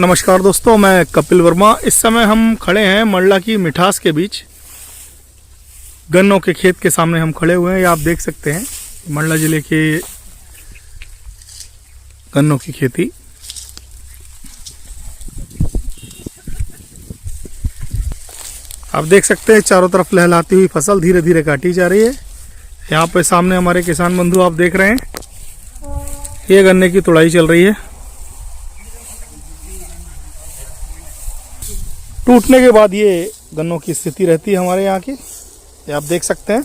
नमस्कार दोस्तों, मैं कपिल वर्मा। इस समय हम खड़े हैं मंडला की मिठास के बीच, गन्नों के खेत के सामने हम खड़े हुए हैं। ये आप देख सकते हैं मंडला जिले के गन्नों की खेती। आप देख सकते हैं चारों तरफ लहलाती हुई फसल धीरे धीरे काटी जा रही है। यहाँ पे सामने हमारे किसान बंधु आप देख रहे हैं, ये गन्ने की तुड़ाई चल रही है। टूटने के बाद ये गन्नों की स्थिति रहती है हमारे यहाँ की, ये आप देख सकते हैं।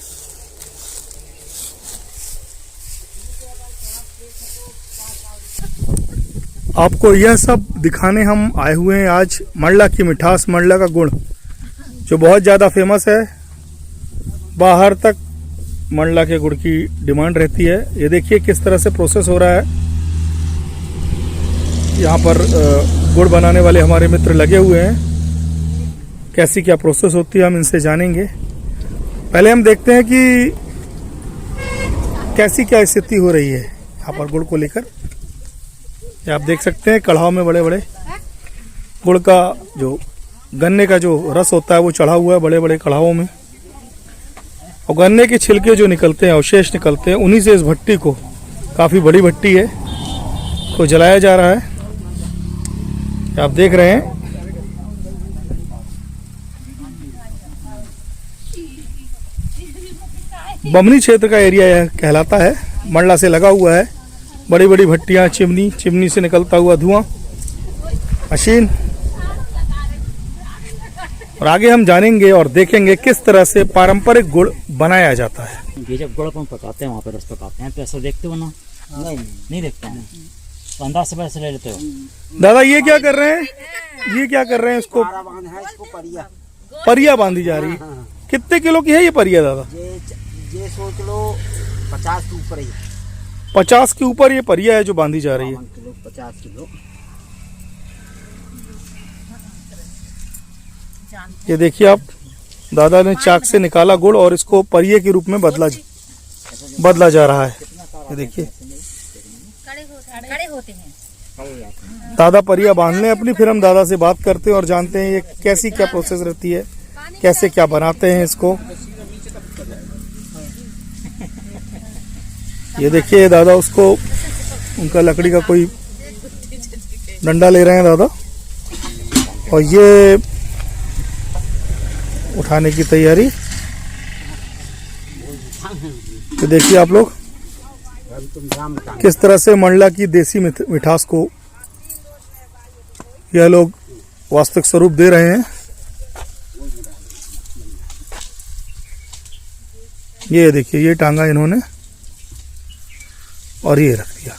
आपको यह सब दिखाने हम आए हुए हैं आज मंडला की मिठास, मंडला का गुड़ जो बहुत ज़्यादा फेमस है। बाहर तक मंडला के गुड़ की डिमांड रहती है। ये देखिए किस तरह से प्रोसेस हो रहा है। यहाँ पर गुड़ बनाने वाले हमारे मित्र लगे हुए हैं। कैसी क्या प्रोसेस होती है हम इनसे जानेंगे। पहले हम देखते हैं कि कैसी क्या स्थिति हो रही है यहाँ पर गुड़ को लेकर। ये आप देख सकते हैं कढ़ाव में बड़े बड़े गुड़ का जो गन्ने का जो रस होता है वो चढ़ा हुआ है बड़े बड़े कढ़ावों में। और गन्ने के छिलके जो निकलते हैं, अवशेष निकलते हैं, उन्हीं से इस भट्टी को, काफ़ी बड़ी भट्टी है, को जलाया जा रहा है। आप देख रहे हैं बमनी क्षेत्र का एरिया यह कहलाता है। मंडला से लगा हुआ है। बड़ी बड़ी भट्टियां, चिमनी से निकलता हुआ धुआं, मशीन। और आगे हम जानेंगे और देखेंगे किस तरह से पारंपरिक गुड़ बनाया जाता है। ये जब गुड़ अपन पकाते हैं वहाँ पे रस पकाते हैं, पैसा देखते हो ना? नहीं देखते हैं, अंदाज से पैसे ले लेते हो। दादा ये क्या कर रहे हैं? ये क्या कर रहे हैं? इसको परिया बांधी जा रही है। कितने किलो की है ये परिया दादा? ये सोच लो 50 के ऊपर ही। 50 के ऊपर ये परिया है जो बांधी जा रही है। 50 किलो। ये देखिए आप, दादा ने चाक से निकाला गुड़ और इसको परिये के रूप में बदला जा रहा है। ये देखिए दादा परिया बांध लें अपनी, फिर हम दादा से बात करते हैं और जानते हैं ये कैसी क्या प्रोसेस रहती है, कैसे क्या बनाते हैं इसको। ये देखिए दादा उसको, उनका लकड़ी का कोई डंडा ले रहे हैं दादा, और ये उठाने की तैयारी। तो देखिए आप लोग किस तरह से मंडला की देसी मिठास को यह लोग वास्तविक स्वरूप दे रहे हैं। ये देखिए ये टांगा इन्होंने और ये रख दिया।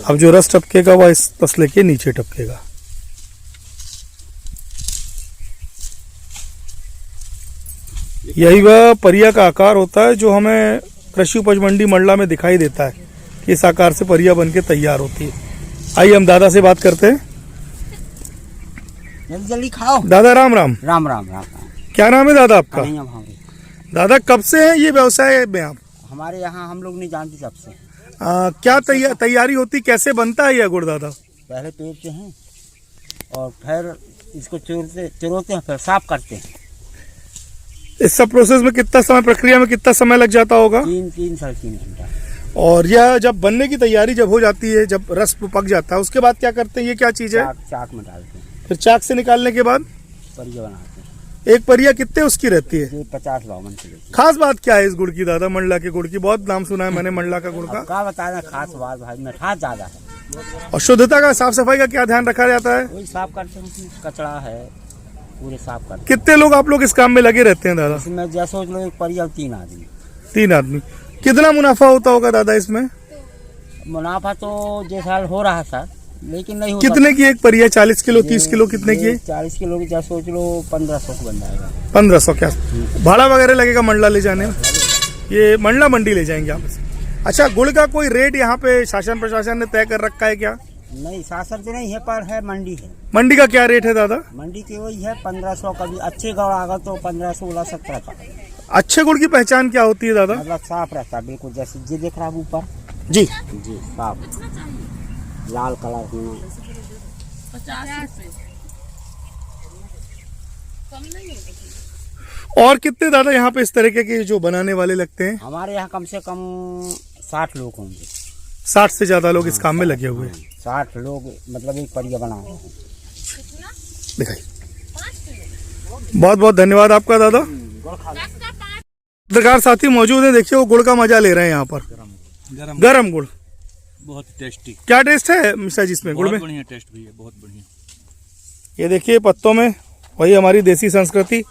अब जो रस टपकेगा वह इस तसले के नीचे टपकेगा। यही वह परिया का आकार होता है जो हमें कृषि उपज मंडी मंडला में दिखाई देता है। इस आकार से परिया बनके तैयार होती है। आइए हम दादा से बात करते हैं। जल्दी जल्दी खाओ। दादा राम राम। राम राम राम। क्या नाम है दादा आपका? दादा कब से है ये व्यवसाय में आप? हमारे यहाँ हम लोग नहीं जानते तब से। क्या तैयारी होती, कैसे बनता है यह गुड़ दादा? पहले पेरते हैं और फिर इसको चुरोते हैं, फिर साफ करते हैं। इस सब प्रोसेस में कितना समय, प्रक्रिया में कितना समय लग जाता होगा? 3-3 घंटा। और यह जब बनने की तैयारी जब हो जाती है, जब रस पक जाता है, उसके बाद क्या करते हैं? ये क्या चीज है? चाक में डालते हैं। फिर चाक से निकालने के बाद परिया बनाते हैं। एक परिया कितने उसकी रहती है? 50-52 किलो। खास बात क्या है इस गुड़ की दादा? मंडला के गुड़ की बहुत नाम सुना है मैंने, मंडला का गुड़ का। क्या बताना खास बात भाई, मिठास ज्यादा है। और शुद्धता का, साफ सफाई का क्या ध्यान रखा जाता है? वही साफ करते हैं, कचरा है पूरे साफ करते हैं। कितने लोग आप लोग इस काम में लगे रहते हैं दादा? इसमें जैसे सोच लो एक परिया 3 आदमी। 3 आदमी। कितना मुनाफा होता होगा दादा इसमें? मुनाफा तो जैसा साल हो रहा था, लेकिन नहीं होता। कितने की एक परिया? 40 किलो, 30 किलो, कितने की? 40 किलो की जैसे सोच लो 1500 को बन जाएगा। 1500 क्या भाड़ा वगैरह लगेगा मंडला ले जाने में? ये मंडला मंडी ले जाएंगे आप इसे? अच्छा, गुड़ का कोई रेट यहाँ पे शासन प्रशासन ने तय कर रखा है क्या? नहीं, शासन से नहीं है, पर है मंडी है। मंडी का क्या रेट है दादा? मंडी की वही है 1500 का। भी अच्छे गुड़ आगा तो 1500-16-17 का। अच्छे गुड़ की पहचान क्या होती है दादा? मतलब साफ रहता है बिल्कुल, जैसे जी देख रहा है ऊपर जी जी, साफ लाल कलर होना। और कितने दादा यहाँ पे इस तरीके के जो बनाने वाले लगते हैं? हमारे यहाँ कम से कम 60 लोग होंगे। 60 से ज्यादा लोग इस काम में लगे हुए हैं। 60 लोग मतलब एक परिया बना रहे हैं। दिखाई। बहुत बहुत धन्यवाद आपका दादा। पत्रकार साथी मौजूद है, देखिए वो गुड़ का मजा ले रहे हैं यहाँ पर। गरम गुड़, बहुत टेस्टी। क्या टेस्ट है मिश्रा जी इसमें गुड़ में? बढ़िया टेस्ट भी है, बहुत बढ़िया। ये देखिए पत्तों में वही हमारी देसी संस्कृति।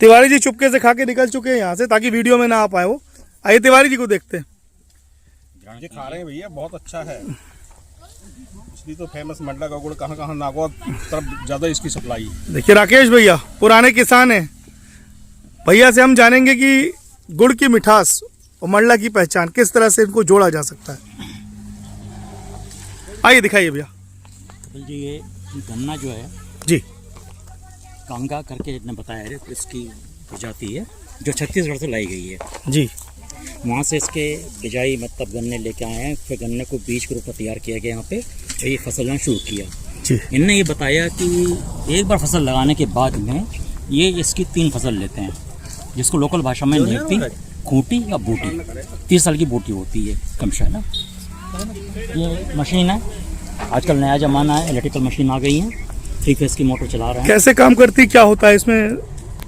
तिवारी जी चुपके से खा के निकल चुके हैं यहाँ से ताकि वीडियो में ना आ पाए वो। आइए तिवारी जी को देखते हैं। ये खा रहे हैं भैया, बहुत अच्छा है। इसलिए तो फेमस मंडला का गुड़ कहाँ नागौर तरफ ज्यादा इसकी सप्लाई है। देखिए राकेश भैया पुराने किसान हैं, भैया से हम जानेंगे कि गुड़ की मिठास और मंडला की पहचान किस तरह से इनको जोड़ा जा सकता है। आइए दिखाइए भैया कपिल जी, ये गन्ना जो है जी, कांगा करके ने बताया है, तो इसकी प्रजाति है जो छत्तीसगढ़ से लाई गई है। जी, वहाँ से इसके बिजाई मतलब गन्ने लेके आए हैं, फिर गन्ने को बीज के रूप में तैयार किया गया यहाँ पे, और ये फसल लगाना शुरू किया। जी, इनने ये बताया कि एक बार फसल लगाने के बाद में ये इसकी 3 फसल लेते हैं, जिसको लोकल भाषा में निकती, खूंटी या बूटी, 30 साल की बूटी होती है कमशा ना। ये मशीन है, आजकल नया ज़माना है, इलेक्ट्रिकल मशीन आ गई है, 3 फेस की मोटर चला रहे हैं। कैसे काम करती, क्या होता है इसमें?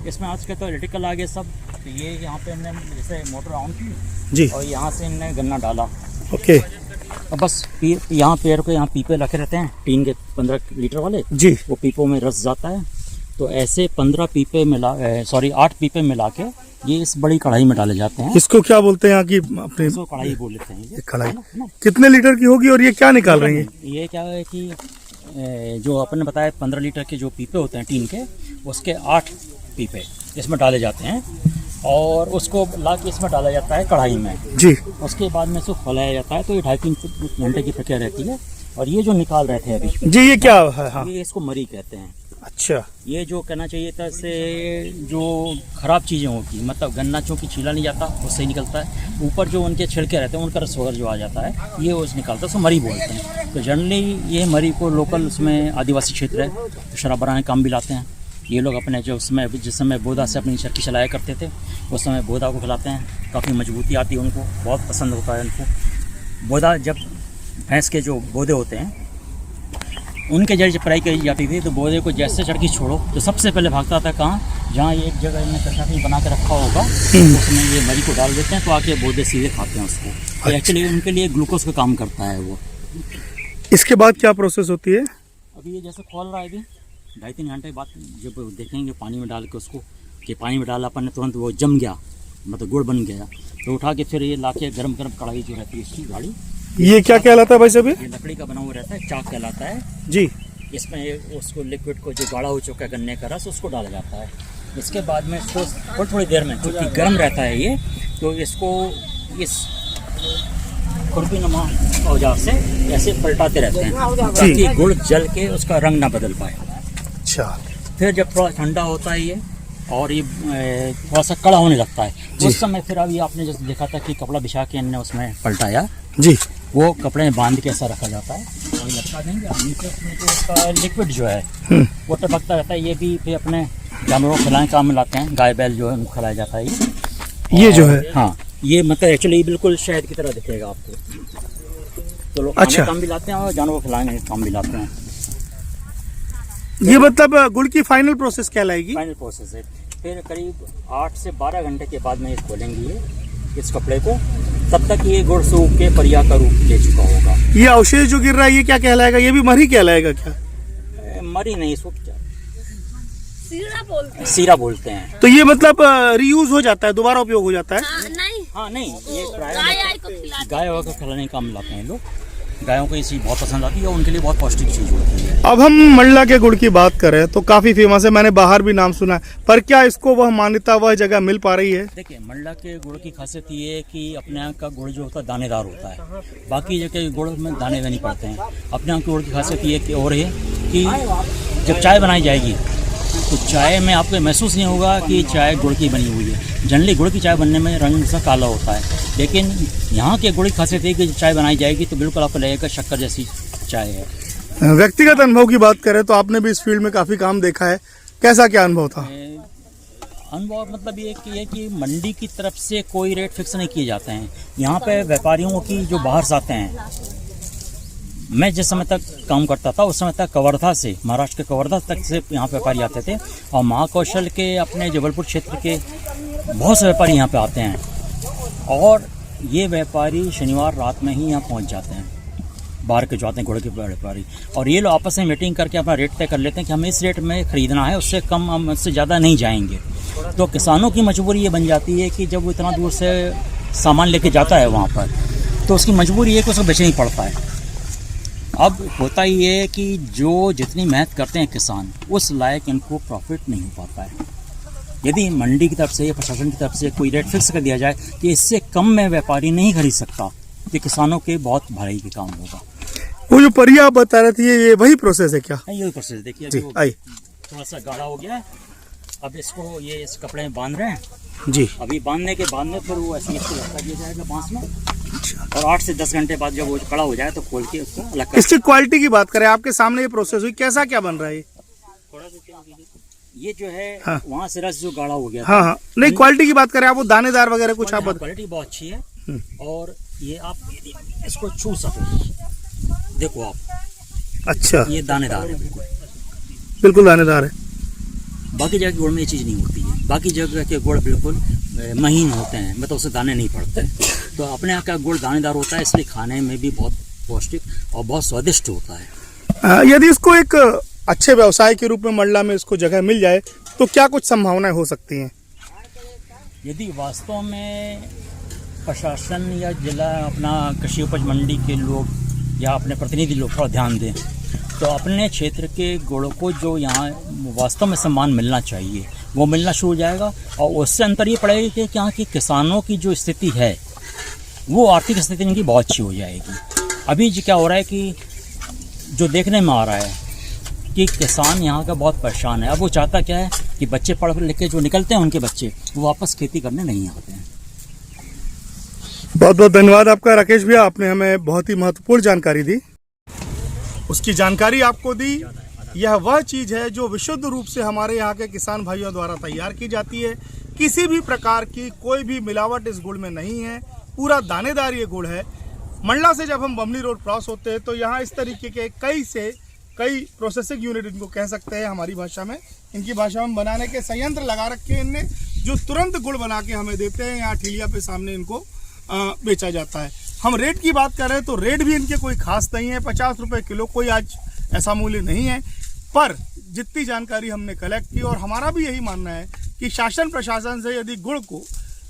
इसमें आज के तो इलेक्ट्रिकल आ गए सब। तो ये यहाँ पे इनने जैसे मोटर ऑन की जी, और यहाँ से इनने गन्ना डाला, ओके और बस यहाँ पेड़ को यहाँ पीपे रखे रहते हैं, टीन के 15 लीटर वाले, जी, वो पीपों में रस जाता है। तो ऐसे 15 पीपे मिला 8 पीपे मिला के ये इस बड़ी कढ़ाई में डाले जाते हैं। इसको क्या बोलते हैं यहाँ की अपने? इसको कढ़ाई बोल लेते हैं ये। कढ़ाई कितने लीटर की होगी और ये क्या निकाल रही है? ये क्या है कि जो अपन ने बताया 15 लीटर के जो पीपे होते हैं टीन के, उसके 8 पीपे इसमें डाले जाते हैं और उसको ला के इसमें डाला जाता है कढ़ाई में। जी, उसके बाद में इसको फैलाया जाता है। तो ये 2.5-3 घंटे की प्रक्रिया रहती है। और ये जो निकाल रहे थे अभी, जी, ये क्या है? हाँ, ये इसको मरी कहते हैं। अच्छा, ये जो कहना चाहिए था से जो खराब चीज़ें होती, मतलब गन्ना चूँकि छीला नहीं जाता, उससे ही निकलता है। ऊपर जो उनके छिलके रहते हैं उनका रस वगैरह जो आ जाता है, ये उस निकलता है, उसको मरी बोलते हैं। तो जनरली ये मरी को लोकल उसमें आदिवासी क्षेत्र है, शराब बनाने काम भी लाते हैं ये लोग। अपने जो उसमें जिस समय बोदा से अपनी चरखी चलाया करते थे, उस समय बोदा को खिलाते हैं, काफ़ी मजबूती आती है उनको, बहुत पसंद होता है उनको। बोदा जब भैंस के जो बोदे होते हैं उनके जड़ से पढ़ाई करी जाती थी, तो बोदे को जैसे चरखी छोड़ो तो सबसे पहले भागता था कहाँ, जहाँ एक जगह इन्हें चरखी बना के रखा होगा, उसमें ये मरी को डाल देते हैं, तो आके बोदे सीधे खाते हैं उसको। तो एक्चुअली उनके लिए ग्लूकोज का काम करता है वो। इसके बाद क्या प्रोसेस होती है? अभी ये जैसे खोल रहा है, अभी 2.5-3 घंटे बाद जब देखेंगे पानी में डाल के उसको, कि पानी में डाला अपन ने तुरंत वो जम गया, मतलब गुड़ बन गया, तो उठा के फिर ये लाके गरम कढ़ाई जो रहती है इसकी गाड़ी, ये क्या कहलाता है भाई साहब? ये लकड़ी का बना हुआ रहता है, चाक कहलाता है जी, इसमें उसको लिक्विड को जो गाढ़ा हो चुका है गन्ने का रस, उसको डाला जाता है। इसके बाद में इसको थोड़ी देर में, क्योंकि गर्म रहता है ये, तो इसको इस खुरपी नुमा औजार से ऐसे पलटाते रहते हैं ताकि गुड़ जल के उसका रंग ना बदल पाए। अच्छा, फिर जब थोड़ा ठंडा होता है ये और ये थोड़ा सा कड़ा होने लगता है, उस समय फिर अभी आपने जैसे देखा था कि कपड़ा बिछा के इन्होंने उसमें पलटाया, जी, वो कपड़े में बांध के ऐसा रखा जाता है और लटका देंगे। नीचे उसमें जो उसका लिक्विड जो है वो टपकता रहता है। ये भी फिर अपने जानवरों को खिलाने काम में लाते हैं, गाय बैल जो है उनको खिलाया जाता है ये जो है, हाँ, ये मतलब एक्चुअली बिल्कुल शहद की तरह दिखेगा आपको। तो लोग अच्छा, काम भी लाते हैं और जानवरों को खिलाने का काम भी लाते हैं। ये मतलब गुड़ की फाइनल प्रोसेस कहलाएगी? फाइनल प्रोसेस है। फिर करीब 8 से 12 घंटे के बाद में ये खोलेंगे ये इस कपड़े को, तब तक ये गुड़ सूख के परिया का रूप ले चुका होगा। ये अवशेष जो गिर रहा है ये क्या कहलाएगा? ये भी मरी कहलाएगा क्या? मरी नहीं, सूख जाए, सीरा बोलते हैं। तो ये मतलब रीयूज हो जाता है, दोबारा उपयोग हो जाता है? नहीं, हाँ नहीं, ये गाय को खिलाते गाय वगैरह को खिलाने का काम लाते हैं लोग। गायों को ये चीज़ बहुत पसंद आती है और उनके लिए बहुत पौष्टिक चीज़ होती है। अब हम मंडला के गुड़ की बात करें तो काफी फेमस है, मैंने बाहर भी नाम सुना है, पर क्या इसको वह मान्यता, वह जगह मिल पा रही है? देखिए, मंडला के गुड़ की खासियत ये है कि अपने यहाँ का गुड़ जो होता है दानेदार होता है, बाकी जगह के गुड़ में दाने नहीं पड़ते हैं। अपने यहाँ के गुड़ की खासियत ये कि और है कि जब चाय बनाई जाएगी तो चाय में आपको महसूस नहीं होगा कि चाय गुड़ की बनी हुई है। जनरली गुड़ की चाय बनने में रंग सा काला होता है, लेकिन यहाँ के गुड़ की खासियत है कि जब चाय बनाई जाएगी तो बिल्कुल आपको लगेगा शक्कर जैसी चाय है। व्यक्तिगत अनुभव की बात करें तो आपने भी इस फील्ड में काफी काम देखा है, कैसा क्या अनुभव था? अनुभव मतलब ये कि मंडी की तरफ से कोई रेट फिक्स नहीं किए जाते हैं। यहाँ पे व्यापारियों की जो बाहर से आते हैं, मैं जिस समय तक काम करता था उस समय तक कवर्धा से, महाराष्ट्र के कवर्धा तक से यहाँ व्यापारी आते थे, और महाकौशल के अपने जबलपुर क्षेत्र के बहुत से व्यापारी यहाँ पे आते हैं, और ये व्यापारी शनिवार रात में ही यहाँ पहुँच जाते हैं, बाहर के जो आते हैं घोड़े के व्यापारी, और ये लोग आपस में मीटिंग करके अपना रेट तय कर लेते हैं कि हमें इस रेट में ख़रीदना है, उससे कम हम उससे ज़्यादा नहीं जाएंगे। तो किसानों की मजबूरी ये बन जाती है कि जब वो इतना दूर से सामान लेके जाता है वहाँ पर, तो उसकी मजबूरी है कि उसको बेचना ही पड़ता है। अब होता ही है कि जो जितनी मेहनत करते हैं किसान, उस लायक इनको प्रॉफिट नहीं हो पाता है। यदि मंडी की तरफ से या प्रशासन की तरफ से कोई रेट फिक्स कर दिया जाए कि इससे कम में व्यापारी नहीं खरीद सकता, तो किसानों के बहुत भलाई के काम होगा। वो जो परिया आप बता रहे थे, ये वही प्रोसेस है क्या? यही प्रोसेस देखिए, जी, अभी वो आई थोड़ा सा गाढ़ा हो गया है। अब इसको ये इस कपड़े में बांध रहे हैं जी। अभी, बांधने के बाद में फिर वो ऐसे इसको लटका दिया जाएगा बांस में, और 8 से 10 घंटे बाद जब वो कड़ा हो जाए तो खोल के उसको अलग कर। इसकी क्वालिटी की बात करें, आपके सामने ये प्रोसेस हुई, कैसा क्या बन रहा है ये जो है हाँ। वहाँ से रस जो गाढ़ा हो गया, हाँ हाँ, नहीं क्वालिटी की बात करें आप, वो दानेदार वगैरह कुछ आप बता। क्वालिटी बहुत अच्छी है, और ये आप इसको छू सको, देखो आप, अच्छा, ये दानेदार है बिल्कुल, बिल्कुल दानेदार है। बाकी जगह के गुड़ में ये चीज़ नहीं होती है, बाकी जगह के गुड़ बिल्कुल महीन होते हैं, मतलब उससे दाने नहीं पड़ते। तो अपने यहाँ का गुड़ दानेदार होता है, इसलिए खाने में भी बहुत पौष्टिक और बहुत स्वादिष्ट होता है। यदि इसको एक अच्छे व्यवसाय के रूप में मंडला में इसको जगह मिल जाए तो क्या कुछ संभावनाएं हो सकती हैं? यदि वास्तव में प्रशासन या जिला अपना कृषि उपज मंडी के लोग या अपने प्रतिनिधि लोग थोड़ा ध्यान दें, तो अपने क्षेत्र के गुड़ को जो यहाँ वास्तव में सम्मान मिलना चाहिए वो मिलना शुरू हो जाएगा, और उससे अंतर ये पड़ेगा कि यहाँ की किसानों की जो स्थिति है वो आर्थिक स्थिति इनकी बहुत अच्छी हो जाएगी। अभी क्या हो रहा है कि जो देखने में आ रहा है कि किसान यहाँ का बहुत परेशान है। अब वो चाहता क्या है कि बच्चे पढ़ लिख के जो निकलते हैं उनके बच्चे, वो वापस खेती करने नहीं आते हैं। बहुत बहुत धन्यवाद आपका राकेश भैया, आपने हमें बहुत ही महत्वपूर्ण जानकारी दी। उसकी जानकारी आपको दी, यह वह चीज़ है जो विशुद्ध रूप से हमारे यहाँ के किसान भाइयों द्वारा तैयार की जाती है। किसी भी प्रकार की कोई भी मिलावट इस गुड़ में नहीं है, पूरा दानेदार ये गुड़ है। मंडला से जब हम बमनी रोड क्रॉस होते हैं तो यहाँ इस तरीके के कई प्रोसेसिंग यूनिट इनको कह सकते हैं हमारी भाषा में, इनकी भाषा में बनाने के संयंत्र लगा रखे हैं इनने, जो तुरंत गुड़ बना के हमें देते हैं। यहाँ ठेलिया पे सामने इनको बेचा जाता है। हम रेट की बात करें तो रेट भी इनके कोई खास नहीं है, 50 रुपये किलो, कोई आज ऐसा मूल्य नहीं है। पर जितनी जानकारी हमने कलेक्ट की, और हमारा भी यही मानना है कि शासन प्रशासन से यदि गुड़ को,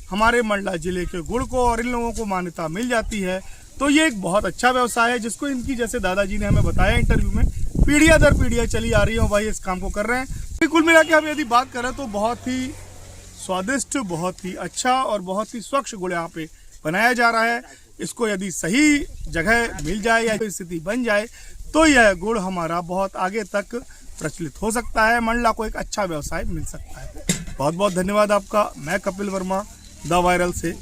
हमारे मंडला जिले के गुड़ को और इन लोगों को मान्यता मिल जाती है तो ये एक बहुत अच्छा व्यवसाय है, जिसको इनकी जैसे दादाजी ने हमें बताया इंटरव्यू में, पीढ़ियाँ दर पीढ़ियाँ चली आ रही है, वही इस काम को कर रहे हैं। कुल मिला के हम यदि बात करें तो बहुत ही स्वादिष्ट, बहुत ही अच्छा और बहुत ही स्वच्छ गुड़ यहाँ पे बनाया जा रहा है। इसको यदि सही जगह मिल जाए या स्थिति बन जाए तो यह गुड़ हमारा बहुत आगे तक प्रचलित हो सकता है, मंडला को एक अच्छा व्यवसाय मिल सकता है। बहुत बहुत धन्यवाद आपका। मैं कपिल वर्मा, द वायरल से।